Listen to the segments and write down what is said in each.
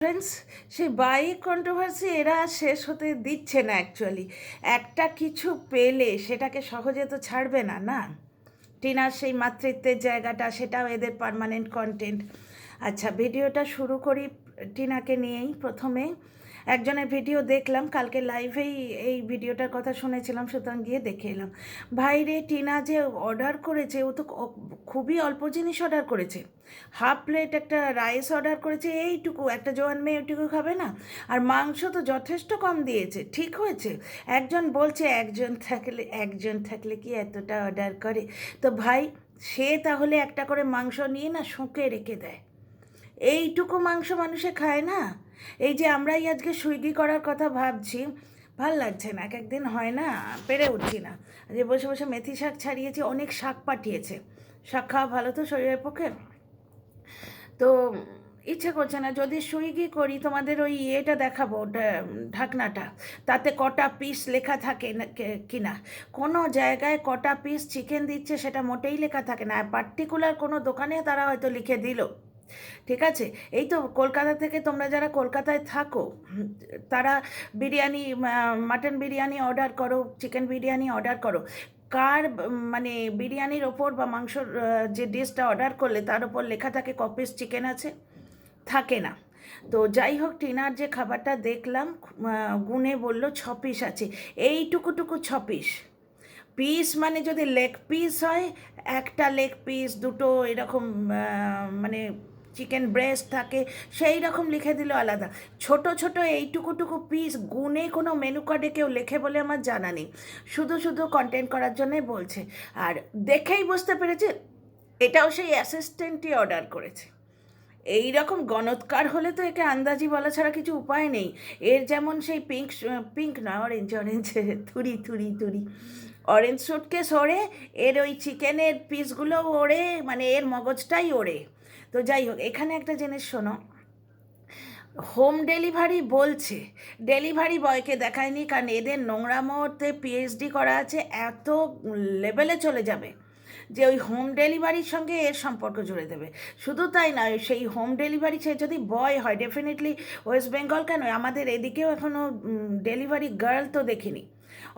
Friends, সেই bike controversy এরা শেষ হতে দিচ্ছে না। অ্যাকচুয়ালি একটা কিছু পেলে সেটাকে সহজে তো ছাড়বে না, না। টিনার সেই মাতৃত্বের জায়গাটা, সেটাও এদের পার্মানেন্ট কন্টেন্ট। আচ্ছা, ভিডিওটা শুরু করি টিনাকে নিয়েই। প্রথমে একজনের ভিডিও দেখলাম, কালকে লাইভেই এই ভিডিওটার কথা শুনেছিলাম, সুতরাং গিয়ে দেখে এলাম। ভাইরে, টিনা যে অর্ডার করেছে, ও তো খুবই অল্প জিনিস অর্ডার করেছে। হাফ প্লেট একটা রাইস অর্ডার করেছে, এইটুকু। একটা জোয়ান মেয়ে ওইটুকু খাবে না? আর মাংস তো যথেষ্ট কম দিয়েছে, ঠিক হয়েছে। একজন বলছে একজন থাকলে কি এতটা অর্ডার করে? তো ভাই, সে তাহলে একটা করে মাংস নিয়ে না শুঁকে রেখে দেয়। এইটুকু মাংস মানুষে খায় না। এই যে আমরাই আজকে সুইগি করার কথা ভাবছি, ভাল লাগছে না, এক একদিন হয় না, পেরে উঠছি না। যে বসে বসে মেথি শাক ছাড়িয়েছি, অনেক শাক পাঠিয়েছে। শাক খাওয়া ভালো তো শরীরের পক্ষে। তো ইচ্ছে করছে না। যদি সুইগি করি, তোমাদের ওই এটা দেখাবো, ঢাকনাটা, তাতে কটা পিস লেখা থাকে না কিনা। কোনো জায়গায় কটা পিস চিকেন দিচ্ছে সেটা মোটেই লেখা থাকে না। পার্টিকুলার কোনো দোকানে তারা হয়তো লিখে দিল, ঠিক আছে। এই তো কলকাতা থেকে তোমরা যারা কলকাতায় থাকো, তারা বিরিয়ানি, মাটন বিরিয়ানি অর্ডার করো, চিকেন বিরিয়ানি অর্ডার করো, কার মানে বিরিয়ানির ওপর বা মাংসর যে ডিশটা অর্ডার করলে তার ওপর লেখা থাকে ক পিস চিকেন আছে? থাকে না। তো যাই হোক, টিনার যে খাবারটা দেখলাম, গুনে বলল 6 পিস আছে। এইটুকুটুকু 6 পিস। পিস মানে যদি লেগ পিস হয়, একটা লেগ পিস, দুটো এরকম মানে চিকেন ব্রেস্ট থাকে, সেই রকম লিখে দিল আলাদা। ছোট ছোট এইটুকুটুকু পিস গুনে কোনো মেনু কার্ডে কেউ লেখে বলে আমার জানা নেই। শুধু শুধু কন্টেন্ট করার জন্যই বলছে। আর দেখেই বুঝতে পেরেছে এটাও সেই অ্যাসিস্ট্যান্টই অর্ডার করেছে। এই রকম গণৎকার হলে তো একে আন্দাজি বলা ছাড়া কিছু উপায় নেই। এর যেমন সেই পিঙ্ক নয়, অরেঞ্জ অরেঞ্জ থুরি থুরি থুরি অরেঞ্জ সুটকেস ওড়ে, এর ওই চিকেনের পিসগুলো ওড়ে, মানে এর মগজটাই ওড়ে। তো যাই হোক, এখানে একটা জিনিস শোনো। হোম ডেলিভারি বলছে, ডেলিভারি বয়কে দেখায়নি, কারণ এদের নোংরামোতে পিএইচডি করা আছে, এত লেভেলে চলে যাবে যে ওই হোম ডেলিভারির সঙ্গে এর সম্পর্ক জুড়ে দেবে। শুধু তাই নয়, সেই হোম ডেলিভারি সে যদি বয় হয়, ডেফিনেটলি ওয়েস্ট বেঙ্গল কেন, আমাদের এদিকেও এখনও ডেলিভারি গার্ল তো দেখিনি।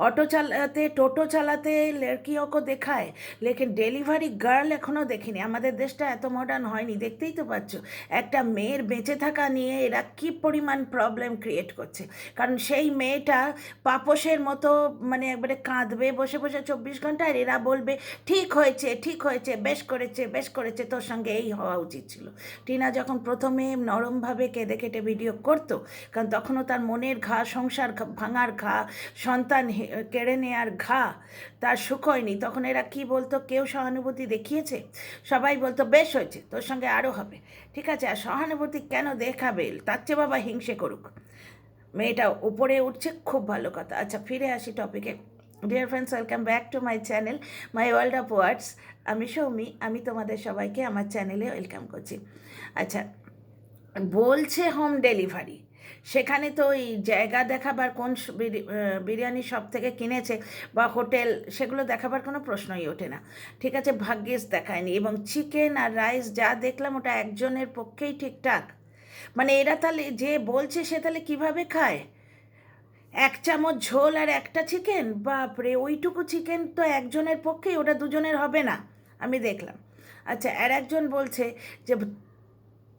অটো চালাতে, টোটো চালাতে লড়কিও কো দেখায়, লেকিন ডেলিভারি গার্ল এখনও দেখিনি। আমাদের দেশটা এত মডার্ন হয়নি, দেখতেই তো পাচ্ছ। একটা মেয়ের বেঁচে থাকা নিয়ে এরা কী পরিমাণ প্রবলেম ক্রিয়েট করছে। কারণ সেই মেয়েটা পাপোশের মতো মানে একবারে কাঁদবে বসে বসে 24 ঘন্টা, আর এরা বলবে ঠিক হয়েছে, ঠিক হয়েছে, বেশ করেছে, বেশ করেছে, তোর সঙ্গে এই হওয়া উচিত ছিল। টিনা যখন প্রথমে নরমভাবে কেঁদে কেটে ভিডিও করতো, কারণ তখনও তার মনের ঘা, সংসার ভাঙার ঘা, সন্তান কেড়ে নেওয়ার ঘা তার শুকোয়নি, তখন এরা কি বলতো? কেউ সহানুভূতি দেখিয়েছে? সবাই বলতো বেশ হয়েছে, তোর সঙ্গে আরও হবে, ঠিক আছে। আর সহানুভূতি কেন দেখাবে? তার চেয়ে বাবা হিংসে করুক। মেয়েটা উপরে উঠছে, খুব ভালো কথা। আচ্ছা, ফিরে আসি টপিকে। Dear friends, welcome back to my channel, my world of words. আমি সৌমি, আমি তোমাদের সবাইকে আমার চ্যানেলে ওয়েলকাম করছি। আচ্ছা, বলছে হোম ডেলিভারি, সেখানে তো ওই জায়গা দেখাবার, কোন বিরিয়ানি শপ থেকে কিনেছে বা হোটেল, সেগুলো দেখাবার কোনো প্রশ্নই ওঠে না, ঠিক আছে। ভাগ্যিস দেখায়নি। এবং চিকেন আর রাইস যা দেখলাম, ওটা একজনের পক্ষেই ঠিকঠাক। মানে এরা তাহলে, যে বলছে সে তাহলে কীভাবে খায়? 1 চামচ ঝোল আর একটা চিকেন, বাপরে, ওইটুকু চিকেন তো একজনের পক্ষেই, ওটা দুজনের হবে না, আমি দেখলাম। আচ্ছা, আর একজন বলছে যে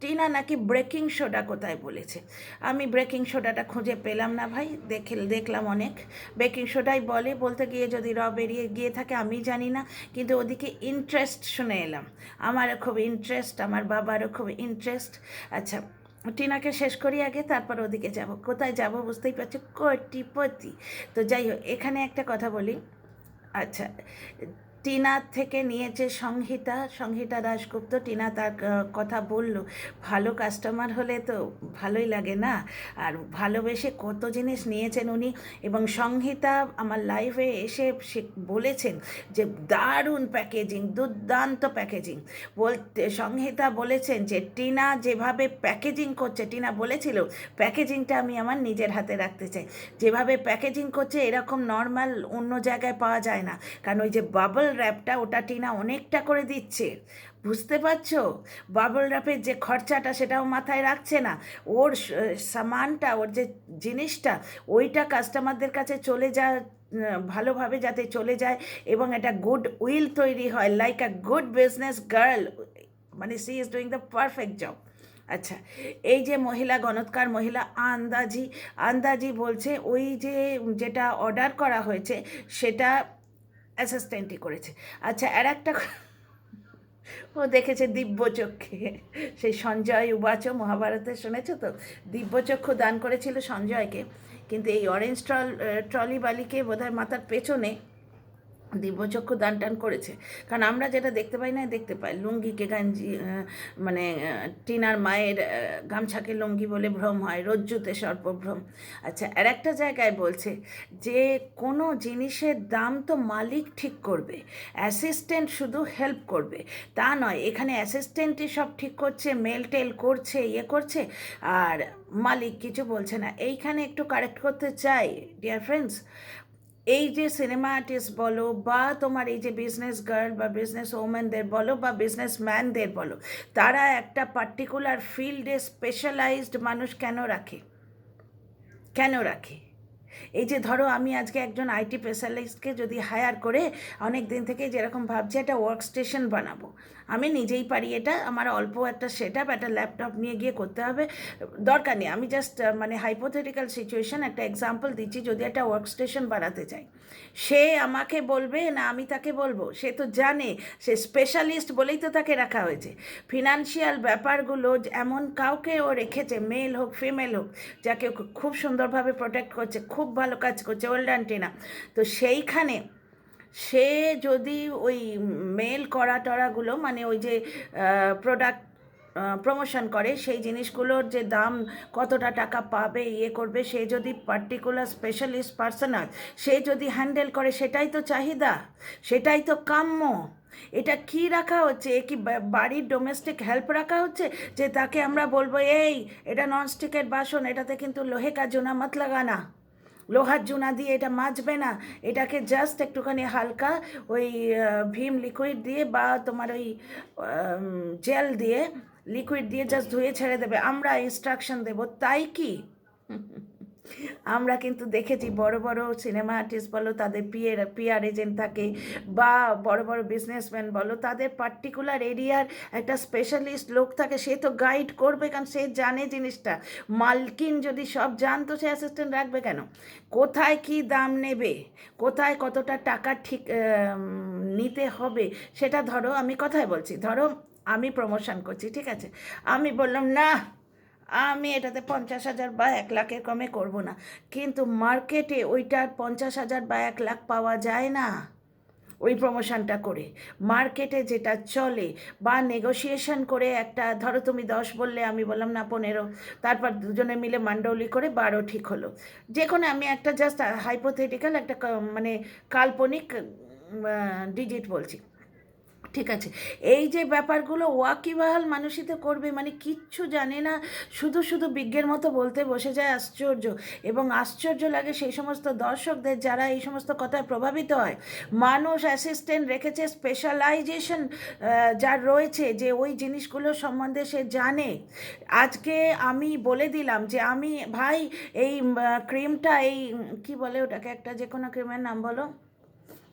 টিনা নাকি ব্রেকিং সোডা কোথায় বলেছে। আমি ব্রেকিং সোডাটা খুঁজে পেলাম না ভাই, দেখলাম অনেক বেকিং সোডাই বলে, বলতে গিয়ে যদি বেরিয়ে গিয়ে থাকে আমি জানি না, কিন্তু ওদিকে ইন্টারেস্ট শুনে এলাম। আমারও খুব ইন্টারেস্ট, আমার বাবারও খুব ইন্টারেস্ট। আচ্ছা, টিনাকে শেষ করি আগে, তারপর ওদিকে যাব। কোথায় যাব বুঝতেই পারছো, কোটিপতি। তো যাই হোক, এখানে একটা কথা বলি। আচ্ছা, টিনার থেকে নিয়েছে সংহিতা দাশগুপ্ত। টিনা তার কথা বলল, ভালো কাস্টমার হলে তো ভালোই লাগে না? আর ভালোবেসে কত জিনিস নিয়েছেন উনি। এবং সংহিতা আমার লাইভে এসে সে বলেছেন যে দারুণ প্যাকেজিং, দুর্দান্ত প্যাকেজিং। সংহিতা বলেছেন যে টিনা যেভাবে প্যাকেজিং করছে, টিনা বলেছিল প্যাকেজিংটা আমি আমার নিজের হাতে রাখতে চাই। যেভাবে প্যাকেজিং করছে, এরকম নর্মাল অন্য জায়গায় পাওয়া যায় না। কারণ ওই যে বাবল র্যাপটা, ওটা টিনা অনেকটা করে দিচ্ছে, বুঝতে পারছো? বাবল র্যাপের যে খরচাটা সেটাও মাথায় রাখছে না, ওর সামানটা, ওর যে জিনিসটা ওইটা কাস্টমারদের কাছে চলে যায় ভালোভাবে যাতে চলে যায় এবং একটা গুড উইল তৈরি হয়, like a good business girl, মানে she is doing the perfect job. আচ্ছা, এই যে মহিলা গণৎকার মহিলা আন্দাজি আন্দাজি বলছে ওই যে যেটা অর্ডার করা হয়েছে সেটা অ্যাসিস্ট্যান্টই করেছে। আচ্ছা, আর একটা ও দেখেছে দিব্যচক্ষে, সেই সঞ্জয় উবাচ মহাভারতে শুনেছো তো, দিব্যচক্ষু দান করেছিল সঞ্জয়কে, কিন্তু এই অরেঞ্জ ট্রলি বালিকে বোধহয় মাথার পেছনে দিব্যচক্ষু দান টান করেছে। কারণ আমরা যেটা দেখতে পাই না দেখতে পাই, লুঙ্গিকে গাঞ্জি মানে টিনার মায়ের গামছাকে লুঙ্গি বলে ভ্রম হয়, রজ্জুতে সর্পভ্রম। আচ্ছা, আর একটা জায়গায় বলছে যে কোনো জিনিসের দাম তো মালিক ঠিক করবে, অ্যাসিস্ট্যান্ট শুধু হেল্প করবে, তা নয়। এখানে অ্যাসিস্ট্যান্টই সব ঠিক করছে, মেল টেল করছে, ইয়ে করছে, আর মালিক কিছু বলছে না। এইখানে একটু কারেক্ট করতে চাই ডিয়ার ফ্রেন্ডস, এই যে সিনেমা আর্টিস্ট বলো বা তোমার এই যে বিজনেস গার্ল বা বিজনেস ওম্যানদের বলো বা বিজনেস ম্যানদের বলো, তারা একটা পার্টিকুলার ফিল্ডে স্পেশালাইজড মানুষ কেন রাখে? কেন রাখে? এই যে ধরো আমি আজকে একজন আইটি স্পেশালিস্টকে যদি হায়ার করে, অনেক দিন থেকে যেরকম ভাবছি একটা ওয়ার্ক স্টেশন বানাবো, আমি নিজেই পারি এটা, আমার অল্প একটা সেট আপ, একটা ল্যাপটপ নিয়ে গিয়ে করতে হবে, দরকার নেই, আমি জাস্ট মানে হাইপোথেটিক্যাল সিচুয়েশন একটা এক্সাম্পল দিচ্ছি, যদি একটা ওয়ার্ক স্টেশন বানাতে চাই, সে আমাকে বলবে না আমি তাকে বলবো? সে তো জানে, সে স্পেশালিস্ট বলেই তো তাকে রাখা হয়েছে। ফিনান্সিয়াল ব্যাপারগুলো এমন কাউকে ও রেখেছে, মেল হোক ফিমেল হোক, যাকে খুব সুন্দরভাবে প্রোটেক্ট করছে, খুব ভালো কাজ করছে, ওয়েল ডান টিনা। তো সেইখানে সে যদি ওই মেল করা টরাগুলো, মানে ওই যে প্রোডাক্ট প্রমোশন করে, সেই জিনিসগুলোর যে দাম কতটা টাকা পাবে ইয়ে করবে, সে যদি পার্টিকুলার স্পেশালিস্ট পার্সোনাল সে যদি হ্যান্ডেল করে, সেটাই তো চাহিদা, সেটাই তো কাম্য। এটা কি রাখা হচ্ছে? এ কি বাড়ির ডোমেস্টিক হেল্প রাখা হচ্ছে, যে তাকে আমরা বলবো এই এটা ননস্টিকের বাসন, এটাতে কিন্তু লোহে কা জুনা মত লাগানা, লোহার জুনা দিয়ে এটা মাজবে না, এটাকে জাস্ট একটুখানি হালকা ওই ভীম লিকুইড দিয়ে বা তোমার ওই জেল দিয়ে, লিকুইড দিয়ে জাস্ট ধুয়ে ছেড়ে দেবে, আমরা ইনস্ট্রাকশন দেব, তাই কি? আমরা কিন্তু দেখেছি বড় বড় সিনেমা আর্টিস্ট বলো, তাদের পিআর এজেন্ট থাকে, বা বড় বড় বিজনেসম্যান বলো, তাদের পার্টিকুলার এরিয়ার একটা স্পেশালিস্ট লোক থাকে, সে তো গাইড করবে, কারণ সে জানে জিনিসটা। মালকিন যদি সব জানতো, সে অ্যাসিস্ট্যান্ট রাখবে কেন? কোথায় কি দাম নেবে, কোথায় কতটা টাকা ঠিক নিতে হবে, সেটা ধরো, আমি কথাই বলছি, ধরো আমি প্রমোশন করছি, ঠিক আছে, আমি বললাম না আমি এটাতে 50,000 বা 1,00,000 কমে করব না, কিন্তু মার্কেটে ওইটার 50,000 বা 1,00,000 পাওয়া যায় না ওই প্রমোশনটা করে। মার্কেটে যেটা চলে বা নেগোসিয়েশন করে, একটা ধরো তুমি 10 বললে, আমি বললাম না 15, তারপর দুজনে মিলে মান্ডৌলি করে 12 ঠিক হলো, যে কোনো, আমি একটা জাস্ট হাইপোথেটিক্যাল একটা মানে কাল্পনিক ডিজিট বলছি, ঠিক আছে। এই যে ব্যাপারগুলো ওয়াকিবহাল মানুষই তো করবে, মানে কিচ্ছু জানে না, শুধু শুধু বিজ্ঞের মতো বলতে বসে যায়, আশ্চর্য। এবং আশ্চর্য লাগে সেই সমস্ত দর্শকদের যারা এই সমস্ত কথায় প্রভাবিত হয়। মানুষ অ্যাসিস্ট্যান্ট রেখেছে, স্পেশালাইজেশন যার রয়েছে, যে ওই জিনিসগুলো সম্বন্ধে সে জানে। আজকে আমি বলে দিলাম যে আমি ভাই এই ক্রিমটা, এই কি বলে ওটাকে, একটা যে কোনো ক্রিমের নাম বলো,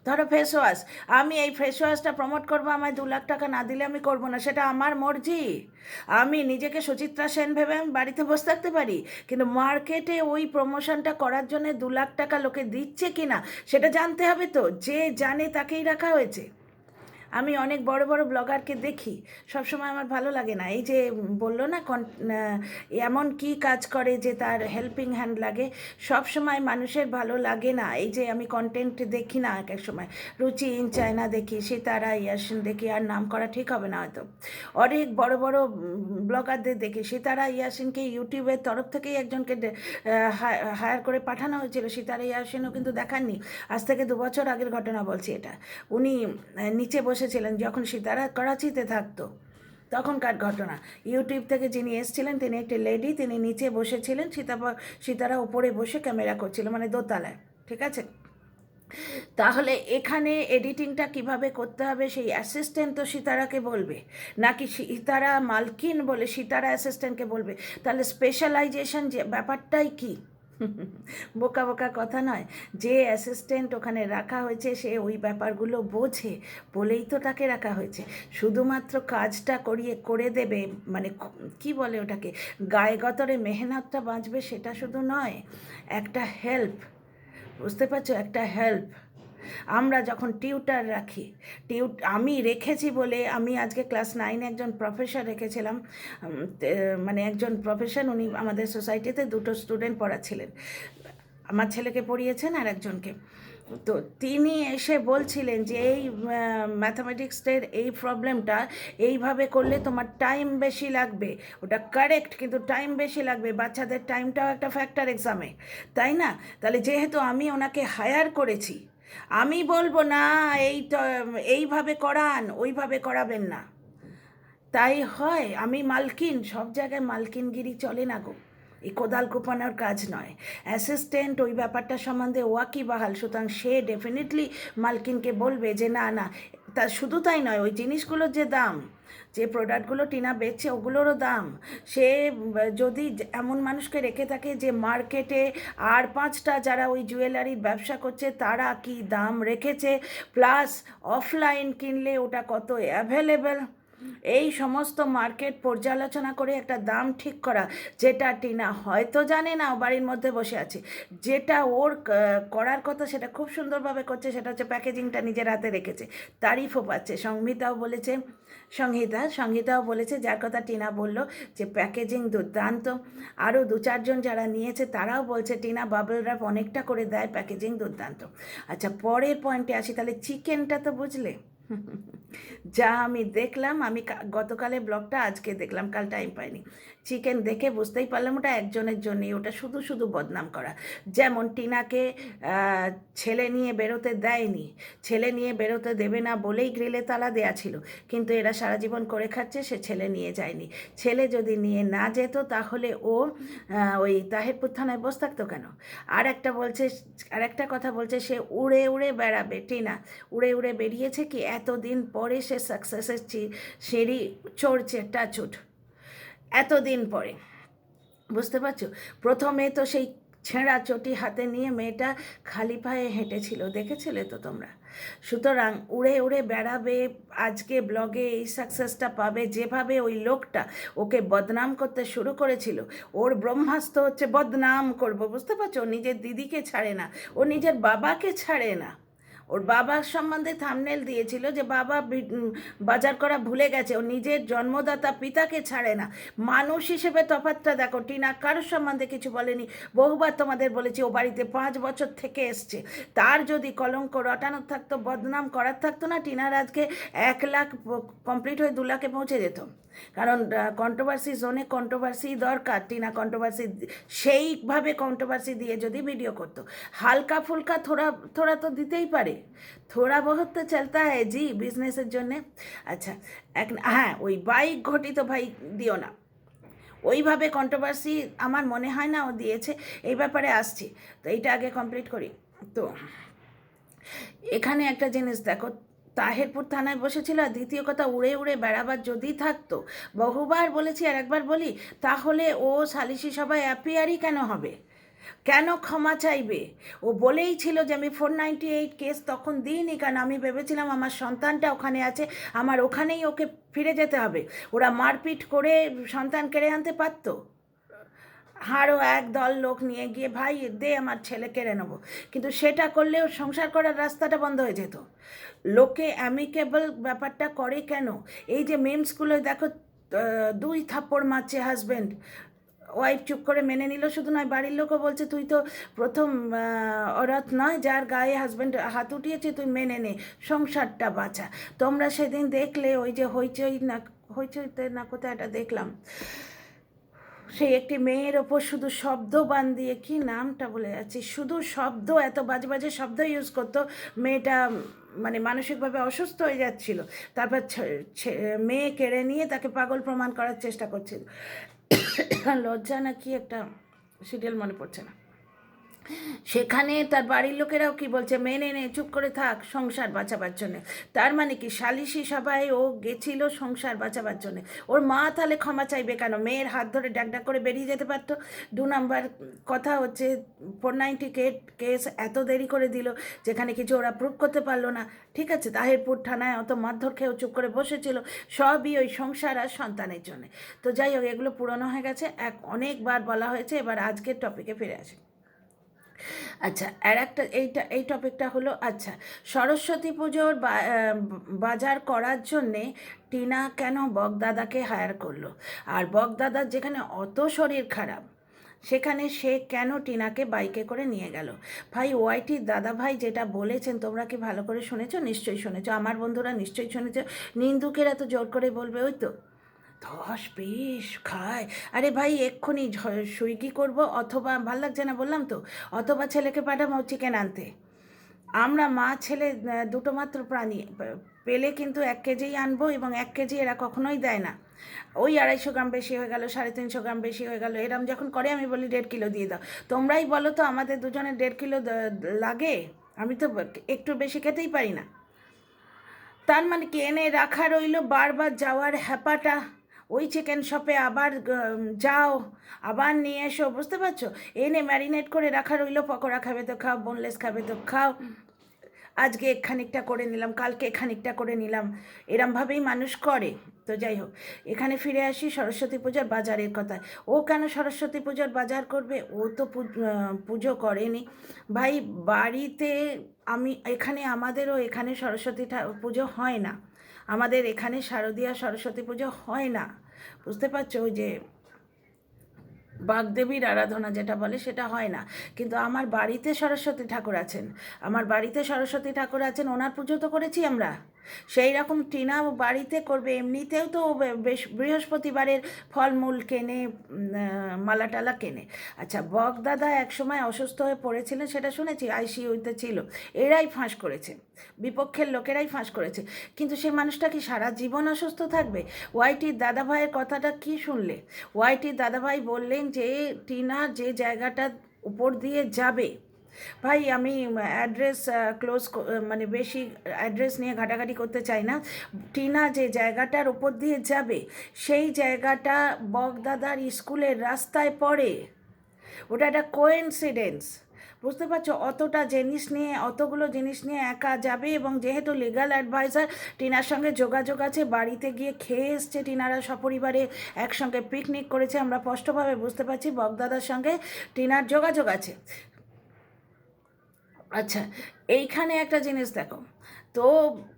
ধরো ফেস ওয়াশ, আমি এই ফেস ওয়াশটা প্রমোট করবো, আমায় 2,00,000 টাকা না দিলে আমি করবো না, সেটা আমার মর্জি। আমি নিজেকে সুচিত্রা সেন ভেবে আমি বাড়িতে বসে থাকতে পারি, কিন্তু মার্কেটে ওই প্রমোশনটা করার জন্য 2,00,000 টাকা লোকে দিচ্ছে কি না, সেটা জানতে হবে তো, যে জানে তাকেই রাখা হয়েছে। আমি অনেক বড় বড় ব্লগারকে দেখি, সবসময় আমার ভালো লাগে না, এই যে বললো না এমন কি কাজ করে যে তার হেল্পিং হ্যান্ড লাগে, সব সময় মানুষের ভালো লাগে না। এই যে আমি কন্টেন্ট দেখি না, এক এক সময় রুচি ইন চায়না দেখি, সিতারা ইয়াসিন দেখি, আর নাম করা ঠিক হবে না হয়তো, অনেক বড় বড় ব্লগারদের দেখি, সিতারা ইয়াসিনকে ইউটিউবের তরফ থেকেই একজনকে হায়ার করে পাঠানো হয়েছিল, সিতারা ইয়াসিনও কিন্তু দেখাননি, আজ থেকে 2 বছর আগের ঘটনা বলছি এটা। উনি নিচে বসেছিলেন যখন সিতারা করাচিতে থাকতো, তখনকার ঘটনা। ইউটিউব থেকে যিনি এসেছিলেন তিনি একটি লেডি, তিনি নিচে বসেছিলেন, সিতারা উপরে বসে ক্যামেরা করছিল, মানে দোতলায়, ঠিক আছে। তাহলে এখানে এডিটিংটা কিভাবে করতে হবে সেই অ্যাসিস্ট্যান্ট তো সিতারাকে বলবে, নাকি সিতারা মালকিন বলে সিতারা অ্যাসিস্ট্যান্টকে বলবে? তাহলে স্পেশালাইজেশন যে ব্যাপারটাই কি? বোকা বোকা কথা নয়। যে অ্যাসিস্ট্যান্ট ওখানে রাখা হয়েছে সে ওই ব্যাপারগুলো বোঝে বলেই তো তাকে রাখা হয়েছে। শুধুমাত্র কাজটা করে দেবে, মানে কি বলে ওটাকে, গায়ে গতরে মেহনতটা বাঁচবে সেটা শুধু নয়, একটা হেল্প, বুঝতে পারছো, একটা হেল্প। আমরা যখন টিউটার রাখি, আমি রেখেছি বলে, আমি আজকে ক্লাস 9 একজন প্রফেসর রেখেছিলাম, মানে একজন প্রফেসর, উনি আমাদের সোসাইটিতে 2টো স্টুডেন্ট পড়াচ্ছিলেন, আমার ছেলেকে পড়িয়েছেন আর একজনকে। তো তিনি এসে বলছিলেন যে এই ম্যাথামেটিক্সের এই প্রবলেমটা এইভাবে করলে তোমার টাইম বেশি লাগবে, ওটা কারেক্ট, কিন্তু টাইম বেশি লাগবে, বাচ্চাদের টাইমটাও একটা ফ্যাক্টর এক্সামে, তাই না? তাহলে যেহেতু আমি ওনাকে হায়ার করেছি, আমি বলবো না এইভাবে করান, ওইভাবে করাবেন না। তাই হয়, আমি মালকিন, সব জায়গায় মালকিনগিরি চলে না গো, এই কোদাল কোপানোর কাজ নয়। অ্যাসিস্ট্যান্ট ওই ব্যাপারটা সম্বন্ধে ওয়াকিবহাল, সুতরাং সে ডেফিনেটলি মালকিনকে বলবে যে না না, তা শুধু তাই নয়, ওই জিনিসগুলোর যে দাম, যে প্রোডাক্টগুলো টিনা বেচছে ওগুলোরও দাম, সে যদি এমন মানুষকে রেখে থাকে যে মার্কেটে আর 5টা যারা ওই জুয়েলারির ব্যবসা করছে তারা কি দাম রেখেছে, প্লাস অফলাইন কিনলে ওটা কত অ্যাভেলেবেল, এই সমস্ত মার্কেট পর্যালোচনা করে একটা দাম ঠিক করা, যেটা টিনা হয়তো জানে না, ও বাড়ির মধ্যে বসে আছে, যেটা ওর করার কথা সেটা খুব সুন্দরভাবে করছে, সেটা হচ্ছে প্যাকেজিংটা নিজের হাতে রেখেছে, তারিফও পাচ্ছে। সংহিতাও বলেছে, যার কথা টিনা বলল যে প্যাকেজিং দুর্দান্ত, আরও 2-4জন যারা নিয়েছে তারাও বলছে টিনা বাবল র্যাপ অনেকটা করে দেয়, প্যাকেজিং দুর্দান্ত। আচ্ছা, পরের পয়েন্টে আসি, তাহলে চিকেনটা তো বুঝলে। যা আমি দেখলাম, আমি গতকালের ব্লগটা আজকে দেখলাম, কাল টাইম পাইনি। চিকেন দেখে বুঝতেই পারলাম ওটা একজনের জন্যই, ওটা শুধু শুধু বদনাম করা। যেমন টিনাকে ছেলে নিয়ে বেরোতে দেয়নি, ছেলে নিয়ে বেরোতে দেবে না বলেই গ্রিলে তালা দেয়া ছিল, কিন্তু এরা সারা জীবন করে খাচ্ছে, সে ছেলে নিয়ে যায়নি। ছেলে যদি নিয়ে না যেত তাহলে ও ওই তাহিরপুর থানায় বসে থাকতো কেন? আর একটা কথা বলছে সে উড়ে উড়ে বেড়াবে, টিনা উড়ে উড়ে বেরিয়েছে কি, এতদিন পরে সে সাকসেসের সিঁড়ি চড়ছে, টাচুট, এতদিন পরে, বুঝতে পারছো? প্রথমে তো সেই ছেঁড়া চটি হাতে নিয়ে মেয়েটা খালি পায়ে হেঁটেছিল, দেখেছিলে তো তোমরা। সুতরাং উড়ে উড়ে বেড়াবে, আজকে ব্লগে এই সাকসেসটা পাবে, যেভাবে ওই লোকটা ওকে বদনাম করতে শুরু করেছিল, ওর ব্রহ্মাস্ত্র হচ্ছে বদনাম করবো, বুঝতে পারছো? নিজের দিদিকে ছাড়ে না, ও নিজের বাবাকে ছাড়ে না। ওর বাবার সম্বন্ধে থাম্বনেল দিয়েছিল যে বাবা বাজার করা ভুলে গেছে, ও নিজের জন্মদাতা পিতাকে ছাড়ে না। মানুষ হিসেবে তফাৎটা দেখো, টিনা কারোর সম্বন্ধে কিছু বলেনি, বহুবার তোমাদের বলেছি ও বাড়িতে 5 বছর থেকে এসছে, তার যদি কলঙ্ক রটানোর থাকতো, বদনাম করার থাকতো না, টিনার আজকে 1 লাখ কমপ্লিট হয়ে 2 লাখে পৌঁছে যেত। কারণ কন্ট্রোভার্সি জোনে কন্ট্রোভার্সি দরকার, টিনা কন্ট্রোভার্সি সেইভাবে কন্ট্রোভার্সি দিয়ে যদি ভিডিও করতো, হালকা ফুলকা থোড়া থোড়া তো দিতেই পারে, থোড়া বহুত তো চলতা হ্যায় জি বিজনেসের জন্যে। আচ্ছা, হ্যাঁ, ওই বাইক ঘটি তো ভাই দিও না, ওইভাবে কন্ট্রোভার্সি আমার মনে হয় না ও দিয়েছে। এই ব্যাপারে আসছি, তো এইটা আগে কমপ্লিট করি। তো এখানে একটা জিনিস দেখো, তাহেরপুর থানায় বসেছিল, আর দ্বিতীয় কথা, উড়ে উড়ে বেড়াবার যদি থাকতো, বহুবার বলেছি আর একবার বলি, তাহলে ও সালিশি সভায় অ্যাপিয়ারই কেন হবে, কেন ক্ষমা চাইবে? ও বলেই ছিল যে আমি 498 কেস তখন দিইনি, কারণ আমি ভেবেছিলাম আমার সন্তানটা ওখানে আছে, আমার ওখানেই ওকে ফিরে যেতে হবে। ওরা মারপিট করে সন্তান কেড়ে আনতে পারতো, আরও একদল লোক নিয়ে গিয়ে ভাই দে আমার ছেলে কেড়ে নেবো, কিন্তু সেটা করলেও সংসার করার রাস্তাটা বন্ধ হয়ে যেত। লোকে অ্যামিকেবল ব্যাপারটা করে কেন? এই যে মেমসগুলো দেখো, 2 থাপ্পড় মারছে হাজব্যান্ড, ওয়াইফ চুপ করে মেনে নিল, শুধু নয় বাড়ির লোকও বলছে তুই তো প্রথম অরাত নয় যার গায়ে হাজব্যান্ড হাত উঠিয়েছে, তুই মেনে নে, সংসারটা বাঁচা। তোমরা সেদিন দেখলে ওই যে হইচইতে না কোথায় একটা দেখলাম, সেই একটি মেয়ের ওপর শুধু শব্দ বান দিয়ে, কি নামটা বলে যাচ্ছি, শুধু শব্দ, এত বাজে বাজে শব্দ ইউজ করতো, মেয়েটা মানে মানসিকভাবে অসুস্থ হয়ে যাচ্ছিল, তারপর মেয়ে কেড়ে নিয়ে তাকে পাগল প্রমাণ করার চেষ্টা করছিল। লজ্জা না কি একটা সিরিয়াল মনে পড়ছে না, সেখানে তার বাড়ির লোকেরাও কি বলছে, মেনে নে, চুপ করে থাক, সংসার বাঁচাবার জন্যে। তার মানে কি, সালিশি সভায় ও গেছিল সংসার বাঁচাবার জন্যে। ওর মা তাহলে ক্ষমা চাইবে কেন? মেয়ের হাত ধরে ডাক ডাক করে বেরিয়ে যেতে পারতো। 2 নাম্বার কথা হচ্ছে, 490 কেস এত দেরি করে দিল, যেখানে কিছু ওরা প্রুভ করতে পারলো না। ঠিক আছে, তাহিরপুর থানায় অত মারধর খেয়েও চুপ করে বসেছিল, সবই ওই সংসার আর সন্তানের জন্যে। তো যাই হোক, এগুলো পুরনো হয়ে গেছে, অনেকবার বলা হয়েছে। এবার আজকের টপিকে ফিরে আসি। আচ্ছা, আর একটা এই টপিকটা হলো, আচ্ছা, সরস্বতী পুজোর বাজার করার জন্যে টিনা কেন বগদাদাকে হায়ার করলো? আর বগদাদার যেখানে অত শরীর খারাপ, সেখানে সে কেন টিনাকে বাইকে করে নিয়ে গেল? ভাই, ওয়াইটির দাদা ভাই যেটা বলেছেন, তোমরা কি ভালো করে শুনেছো? নিশ্চয়ই শুনেছো, আমার বন্ধুরা নিশ্চয়ই শুনেছো। নিন্দুকেরা তো জোর করে বলবে ওই তো 10-20 খায়। আরে ভাই, এক্ষুনি সুইগি করবো, অথবা ভাল লাগছে না বললাম তো, অথবা ছেলেকে পাঠাবো চিকেন আনতে। আমরা মা ছেলে দুটো মাত্র প্রাণী, পেলে কিন্তু 1 কেজিই আনবো, এবং 1 কেজি এরা কখনোই দেয় না। ওই 250 গ্রাম বেশি হয়ে গেল, 350 গ্রাম বেশি হয়ে গেল, এরম যখন করে আমি বলি 1.5 কিলো দিয়ে দাও। তোমরাই বলো তো, আমাদের দুজনের 1.5 কিলো লাগে? আমি তো একটু বেশি খেতেই পারি না। তার মানে কি, এনে রাখা রইল, বারবার যাওয়ার হ্যাপাটা, ওই চিকেন শপে আবার যাও, আবার নিয়ে এসো, বুঝতে পারছো? এনে ম্যারিনেট করে রাখা রইল, পকোড়া খাবে তো খাও, বোনলেস খাবে তো খাও, আজকে খানিকটা করে নিলাম, কালকে খানিকটা করে নিলাম, এরমভাবেই মানুষ করে। তো যাই হোক, এখানে ফিরে আসি সরস্বতী পূজার বাজারের কথায়। ও কেন সরস্বতী পূজার বাজার করবে? ও তো পুজো করেনি ভাই বাড়িতে। আমাদেরও এখানে সরস্বতী পুজো হয় না। আমাদের এখানে শারদীয়া সরস্বতী পুজো হয় না, বুঝতে পারছো? ওই যে বাগদেবীর আরাধনা যেটা বলে, সেটা হয় না। কিন্তু আমার বাড়িতে সরস্বতী ঠাকুর আছেন, ওনার পুজো তো করেছি আমরা। সেই রকম টিনাও বাড়িতে করবে, এমনিতেও তো বেশ বৃহস্পতিবারের ফলমূল কেনে, মালা টালা কেনে। আচ্ছা, বগদাদা একসময় অসুস্থ হয়ে পড়েছিলেন, সেটা শুনেছি, আইসিইউতে ছিল। এরাই ফাঁস করেছে, বিপক্ষের লোকেরাই ফাঁস করেছে। কিন্তু সে মানুষটা কি সারা জীবন অসুস্থ থাকবে? ওয়াইটির দাদাভাইয়ের কথাটা কি শুনলে? ওয়াইটির দাদাভাই বললেন যে টিনা যে জায়গাটা উপর দিয়ে যাবে, ভাই আমি অ্যাড্রেস মানে বেশি অ্যাড্রেস নিয়ে ঘাটাঘাটি করতে চাই না। টিনা যে জায়গাটার উপর দিয়ে যাবে, সেই জায়গাটা বগদাদার স্কুলের রাস্তায় পড়ে। ওটা একটা কোইন্সিডেন্স, বুঝতে পারছো? অতগুলো জিনিস নিয়ে একা যাবে, এবং যেহেতু লিগাল অ্যাডভাইজার, টিনার সঙ্গে যোগাযোগ আছে, বাড়িতে গিয়ে খেয়ে এসছে, টিনারা সপরিবারে একসঙ্গে পিকনিক করেছে, আমরা স্পষ্টভাবে বুঝতে পারছি বগদাদার সঙ্গে টিনার যোগাযোগ আছে। আচ্ছা, এইখানে একটা জিনিস দেখো তো,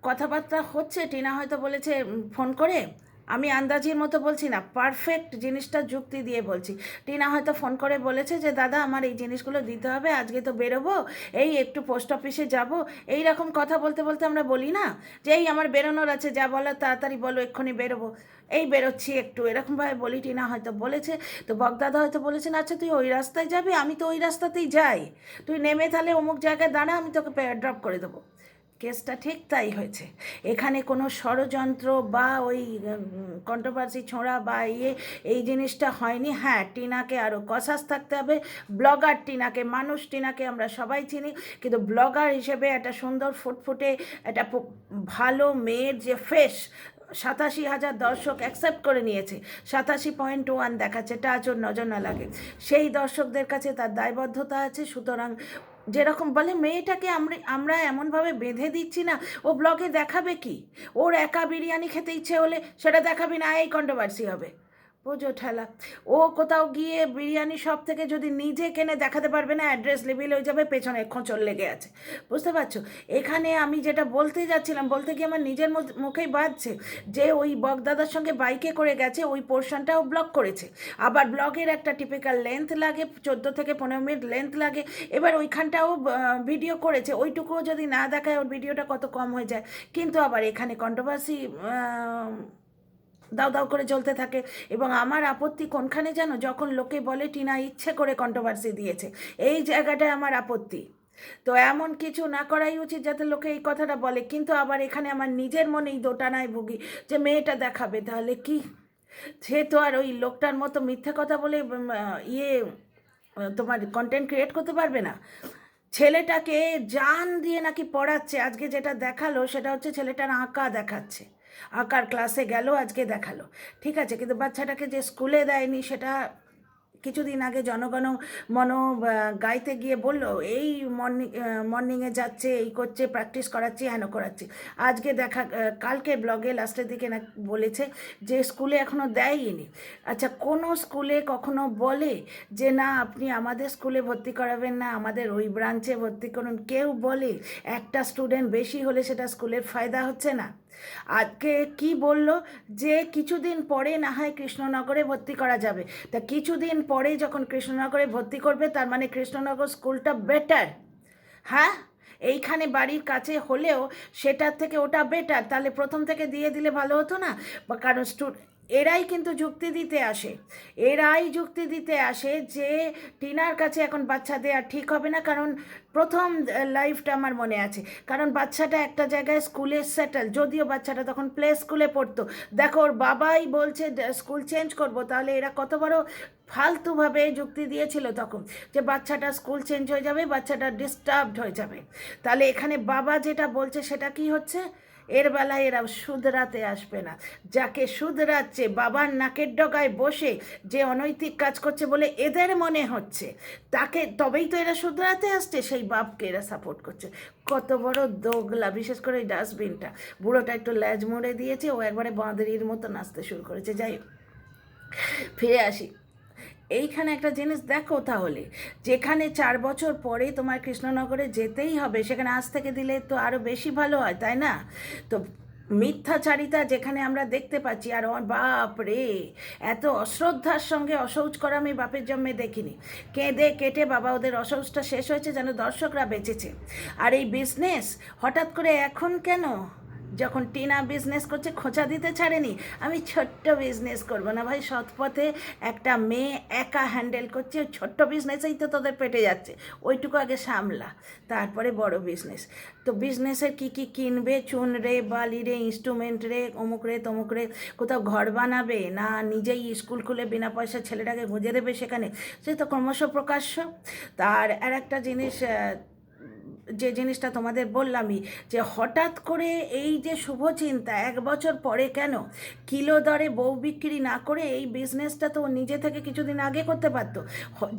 কথাবার্তা হচ্ছে, টিনা হয়তো বলেছে ফোন করে, আমি আন্দাজির মতো বলছি না, পারফেক্ট জিনিসটা যুক্তি দিয়ে বলছি। টিনা হয়তো ফোন করে বলেছে যে দাদা আমার এই জিনিসগুলো দিতে হবে, আজকে তো বেরোবো, এই একটু পোস্ট অফিসে যাব, এই রকম কথা বলতে বলতে আমরা বলি না যে এই আমার বেরোনোর আছে, যা বলার তাড়াতাড়ি বলো, এক্ষুনি বেরোবো, এই বেরোচ্ছি একটু, এরকমভাবে বলি। টিনা হয়তো বলেছে, তো বগদাদা হয়তো বলেছেন আচ্ছা তুই ওই রাস্তায় যাবি, আমি তো ওই রাস্তাতেই যাই, তুই নেমে তাহলে অমুক জায়গায় দাঁড়া, আমি তোকে ড্রপ করে দেবো। কেসটা ঠিক তাই হয়েছে। এখানে কোনো ষড়যন্ত্র বা ওই কন্ট্রোভার্সি ছোঁড়া বা এই জিনিসটা হয়নি। হ্যাঁ, টিনাকে আরও কসাস থাকতে হবে, ব্লগার টিনাকে, মানুষ টিনাকে আমরা সবাই চিনি, কিন্তু ব্লগার হিসেবে একটা সুন্দর ফুটফুটে একটা ভালো মেয়ের যে ফেস, 87,000 দর্শক অ্যাকসেপ্ট করে নিয়েছে, 87.1 দেখাচ্ছে, টাচ ওর নজর না লাগে, সেই দর্শকদের কাছে তার দায়বদ্ধতা আছে। সুতরাং যেরকম বলে মেয়েটাকে আমরা এমনভাবে বেঁধে দিচ্ছি না, ও ব্লগে দেখাবে কি? ওর একা বিরিয়ানি খেতে ইচ্ছে হলে সেটা দেখাবি না, এই কন্ট্রোভার্সি হবে, বোঝো ঠেলা। ও কোথাও গিয়ে বিরিয়ানি শপ থেকে যদি নিজে কেনে দেখাতে পারবে না, অ্যাড্রেস লেবেল হয়ে যাবে, পেছনে খোঁচর লেগে আছে, বুঝতে পারছো? এখানে আমি যেটা বলতে যাচ্ছিলাম, বলতে গিয়ে আমার নিজের মুখেই বাজছে যে ওই বগদাদার সঙ্গে বাইকে করে গেছে, ওই পোর্শনটাও ব্লক করেছে। আবার ব্লগের একটা টিপিক্যাল লেন্থ লাগে, 14 থেকে 15 মিনিট লেন্থ লাগে, এবার ওইখানটাও ভিডিও করেছে, ওইটুকুও যদি না দেখায় ওর ভিডিওটা কত কম হয়ে যায়। কিন্তু আবার এখানে কন্ট্রোভার্সি দাও দাও করে চলতে থাকে। এবং আমার আপত্তি কোনখানে জানো? যখন লোকে বলে টিনা ইচ্ছে করে কন্ট্রোভার্সি দিয়েছে, এই জায়গাটায় আমার আপত্তি। তো এমন কিছু না করাই উচিত যাতে লোকে এই কথাটা বলে। কিন্তু আবার এখানে আমার নিজের মনেই দোটানায় ভুগি যে মেয়েটা দেখাবে, তাহলে কি সে তো আর ওই লোকটার মতো মিথ্যে কথা বলে তোমার কন্টেন্ট ক্রিয়েট করতে পারবে না? ছেলেটাকে জান দিয়ে নাকি পড়াচ্ছে, আজকে যেটা দেখালো সেটা হচ্ছে ছেলেটার আঁকা দেখাচ্ছে, আঁকার ক্লাসে গেল আজকে দেখালো, ঠিক আছে, কিন্তু বাচ্চাটাকে যে স্কুলে দেয়নি সেটা কিছুদিন আগে জনগণ মন গাইতে গিয়ে বলল এই মর্নিংয়ে যাচ্ছে, এই করছে, প্র্যাকটিস করাচ্ছি, হেন করাচ্ছি। আজকে দেখা কালকে ব্লগে লাস্টের দিকে না বলেছে যে স্কুলে এখনও দেয়নি। আচ্ছা, কোনো স্কুলে কখনো বলে যে না আপনি আমাদের স্কুলে ভর্তি করাবেন না, আমাদের ওই ব্রাঞ্চে ভর্তি করুন? কেউ বলে একটা স্টুডেন্ট বেশি হলে সেটা স্কুলের ফায়দা হচ্ছে না? আজকে কি বলল যে কিছুদিন পরে না হয় কৃষ্ণনগরে ভর্তি করা যাবে। তা কিছুদিন পরে যখন কৃষ্ণনগরে ভর্তি করবে তার মানে কৃষ্ণনগর স্কুলটা বেটার। হ্যাঁ, এইখানে বাড়ির কাছে হলেও সেটার থেকে ওটা বেটার, তাহলে প্রথম থেকে দিয়ে দিলে ভালো হতো না? কারণ এরাই কিন্তু যুক্তি দিতে আসে, এরাই যুক্তি দিতে আসে যে টিনার কাছে এখন বাচ্চা দেওয়া ঠিক হবে না। কারণ প্রথম লাইফটা আমার মনে আছে, কারণ বাচ্চাটা একটা জায়গায় স্কুলে সেটেল, যদিও বাচ্চাটা তখন প্লে স্কুলে পড়তো। দেখো ওর বাবাই বলছে স্কুল চেঞ্জ করব, তাহলে এরা কত বড় ফালতুভাবে যুক্তি দিয়েছিল তখন যে বাচ্চাটা স্কুল চেঞ্জ হয়ে যাবে, বাচ্চাটা ডিস্টার্বড হয়ে যাবে। তাহলে এখানে বাবা যেটা বলছে সেটা কি হচ্ছে? এর বেলায় এরা শুধরাতে আসবে না। যাকে শুধরাচ্ছে বাবার নাকের ডগায় বসে যে অনৈতিক কাজ করছে বলে এদের মনে হচ্ছে, তাকে তবেই তো এরা শুধরাতে আসছে, সেই বাপকে এরা সাপোর্ট করছে। কত বড় দোগলা! বিশেষ করে এই ডাস্টবিনটা, বুড়োটা একটু ল্যাজ মোড়ে দিয়েছে, ও একবারে বাঁদরির মতো নাচতে শুরু করেছে। যাই হোক, ফিরে আসি। এইখানে একটা জিনিস দেখো তাহলে, যেখানে 4 বছর পরে তোমার কৃষ্ণনগরে যেতেই হবে, সেখানে আজ থেকে দিলে তো আরও বেশি ভালো হয়, তাই না? তো মিথ্যাচারিতা যেখানে আমরা দেখতে পাচ্ছি, আর বাপ রে, এত অশ্রদ্ধার সঙ্গে অশৌচ করা আমি বাপের জন্মে দেখিনি। কেঁদে কেটে বাবা ওদের অশৌচটা শেষ হয়েছে, যেন দর্শকরা বেঁচেছে। আর এই বিজনেস হঠাৎ করে এখন কেন? যখন টিনা বিজনেস করছে খোঁচা দিতে ছাড়েনি? আমি ছোট্ট বিজনেস করব না ভাই, সৎপথে একটা মেয়ে একা হ্যান্ডেল করছে, ওই ছোট্ট বিজনেসেই তো তোদের পেটে যাচ্ছে, ওইটুকু আগে সামলা, তারপরে বড় বিজনেস। তো বিজনেসের কী কী কিনবে? চুন রে, বালি রে, ইনস্ট্রুমেন্ট রে, অমুক রে তমুক রে, কোথাও ঘর বানাবে না নিজেই স্কুল খুলে বিনা পয়সা ছেলেটাকে গুঁজে দেবে সেখানে? সে তো ক্রমশ প্রকাশ্য। তার আর একটা জিনিস, যে জিনিসটা তোমাদের বললামই, যে হঠাৎ করে এই যে শুভ চিন্তা 1 বছর পরে কেন? কিলো দরে বউ বিক্রি না করে এই বিজনেসটা তো নিজে থেকে কিছুদিন আগে করতে পারতো।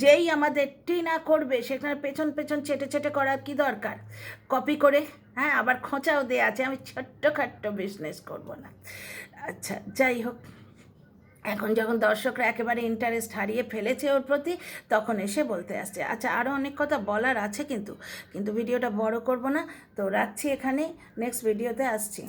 যেই আমাদের টিনা করবে সেখানে পেছন পেছন চেটে চেটে করার কি দরকার? কপি করে, হ্যাঁ, আবার খোঁচাও দেওয়া আছে আমি ছোট্টখাট্ট বিজনেস করব না। আচ্ছা, যাই হোক, এখন যখন দর্শকরা একেবারে ইন্টারেস্ট হারিয়ে ফেলেছে ওর প্রতি, তখন এসে বলতে আসছে। আচ্ছা, আরও অনেক কথা বলার আছে, কিন্তু ভিডিওটা বড় করব না, তো রাখছি এখানেই, নেক্সট ভিডিওতে আসছি।